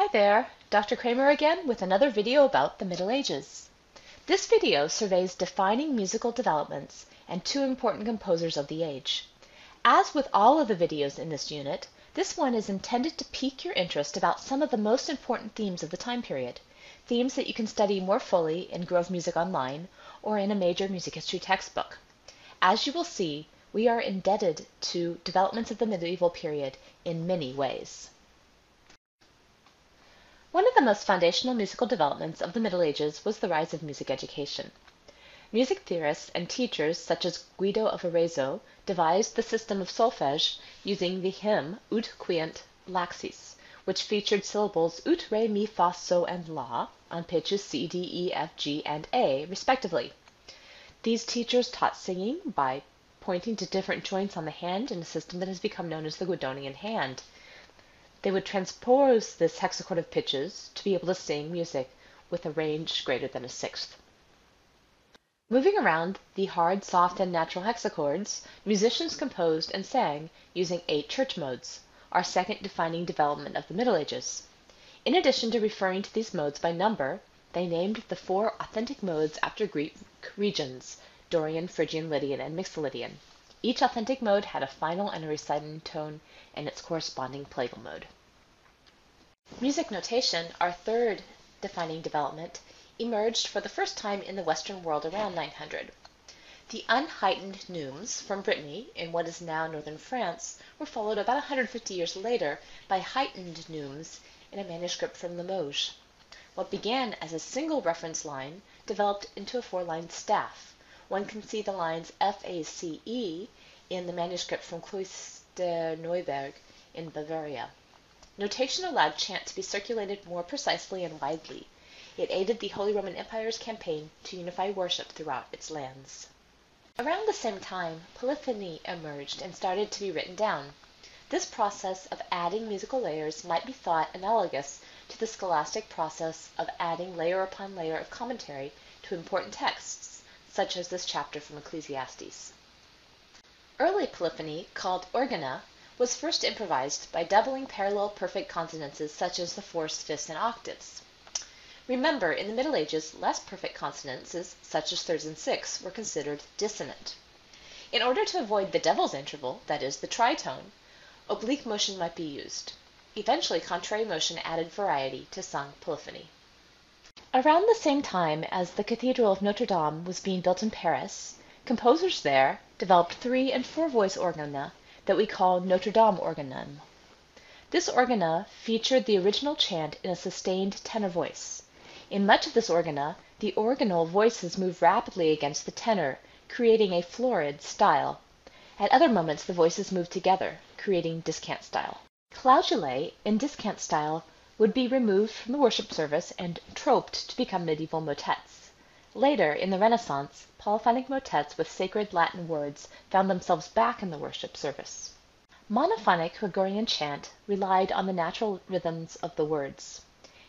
Hi there, Dr. Kramer again with another video about the Middle Ages. This video surveys defining musical developments and two important composers of the age. As with all of the videos in this unit, this one is intended to pique your interest about some of the most important themes of the time period, themes that you can study more fully in Grove Music Online or in a major music history textbook. As you will see, we are indebted to developments of the medieval period in many ways. One of the most foundational musical developments of the Middle Ages was the rise of music education. Music theorists and teachers such as Guido of Arezzo devised the system of solfege using the hymn Ut Quient Laxis, which featured syllables ut, re, mi, fa, so, and la on pitches C, D, E, F, G, and A, respectively. These teachers taught singing by pointing to different joints on the hand in a system that has become known as the Guidonian hand. They would transpose this hexachord of pitches to be able to sing music with a range greater than a sixth. Moving around the hard, soft, and natural hexachords, musicians composed and sang using 8 church modes, our second defining development of the Middle Ages. In addition to referring to these modes by number, they named the 4 authentic modes after Greek regions, Dorian, Phrygian, Lydian, and Mixolydian. Each authentic mode had a final and a reciting tone and its corresponding plagal mode. Music notation, our third defining development, emerged for the first time in the Western world around 900. The unheightened neumes from Brittany in what is now northern France were followed about 150 years later by heightened neumes in a manuscript from Limoges. What began as a single reference line developed into a 4-line staff. One can see the lines FACE in the manuscript from Klosterneuburg in Bavaria. Notation allowed chant to be circulated more precisely and widely. It aided the Holy Roman Empire's campaign to unify worship throughout its lands. Around the same time, polyphony emerged and started to be written down. This process of adding musical layers might be thought analogous to the scholastic process of adding layer upon layer of commentary to important texts, such as this chapter from Ecclesiastes. Early polyphony, called organa, was first improvised by doubling parallel perfect consonances such as the fourths, fifths, and octaves. Remember, in the Middle Ages, less perfect consonances, such as thirds and sixths, were considered dissonant. In order to avoid the devil's interval, that is, the tritone, oblique motion might be used. Eventually, contrary motion added variety to sung polyphony. Around the same time as the Cathedral of Notre Dame was being built in Paris, composers there developed 3- and 4-voice organa that we call Notre Dame organum. This organa featured the original chant in a sustained tenor voice. In much of this organa, the organal voices move rapidly against the tenor, creating a florid style. At other moments, the voices move together, creating discant style. Claudulae in discant style would be removed from the worship service and troped to become medieval motets. Later, in the Renaissance, polyphonic motets with sacred Latin words found themselves back in the worship service. Monophonic Gregorian chant relied on the natural rhythms of the words.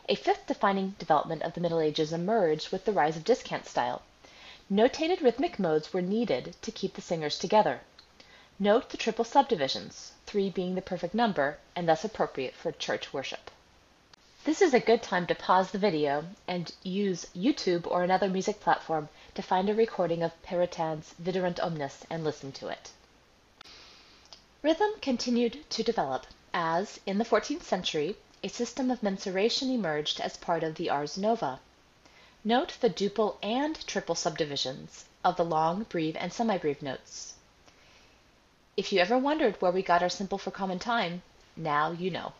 A fifth defining development of the Middle Ages emerged with the rise of discant style. Notated rhythmic modes were needed to keep the singers together. Note the triple subdivisions, 3 being the perfect number and thus appropriate for church worship. This is a good time to pause the video and use YouTube or another music platform to find a recording of Peritan's Viderunt Omnes and listen to it. Rhythm continued to develop as, in the 14th century, a system of mensuration emerged as part of the Ars Nova. Note the duple and triple subdivisions of the long, breve, and semi-breve notes. If you ever wondered where we got our simple for common time, now you know.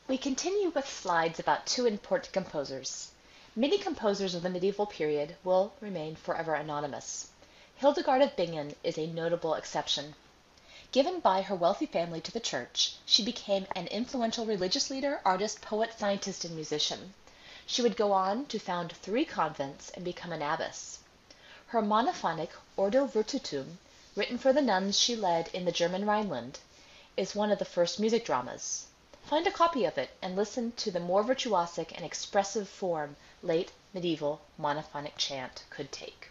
We continue with slides about 2 important composers. Many composers of the medieval period will remain forever anonymous. Hildegard of Bingen is a notable exception. Given by her wealthy family to the church, she became an influential religious leader, artist, poet, scientist, and musician. She would go on to found 3 convents and become an abbess. Her monophonic Ordo Virtutum, written for the nuns she led in the German Rhineland, is one of the first music dramas. Find a copy of it and listen to the more virtuosic and expressive form late medieval monophonic chant could take.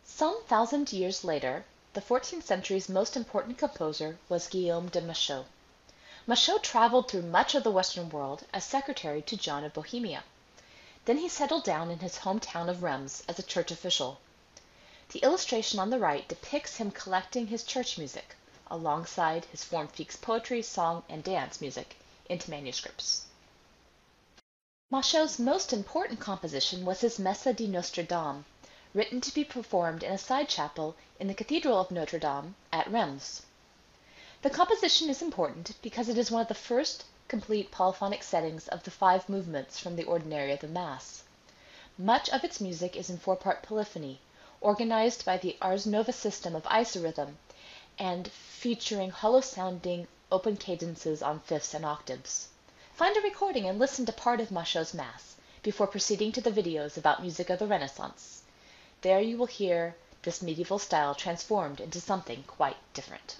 Some 1,000 years later, the 14th century's most important composer was Guillaume de Machaut. Machaut traveled through much of the Western world as secretary to John of Bohemia. Then he settled down in his hometown of Reims as a church official. The illustration on the right depicts him collecting his church music, alongside his forme fixe poetry, song, and dance music, into manuscripts. Machaut's most important composition was his Messe de Notre Dame, written to be performed in a side chapel in the Cathedral of Notre Dame at Reims. The composition is important because it is one of the first complete polyphonic settings of the 5 movements from the ordinary of the Mass. Much of its music is in 4-part polyphony, organized by the Ars Nova system of isorhythm, and featuring hollow-sounding open cadences on fifths and octaves. Find a recording and listen to part of Machaut's Mass before proceeding to the videos about music of the Renaissance. There you will hear this medieval style transformed into something quite different.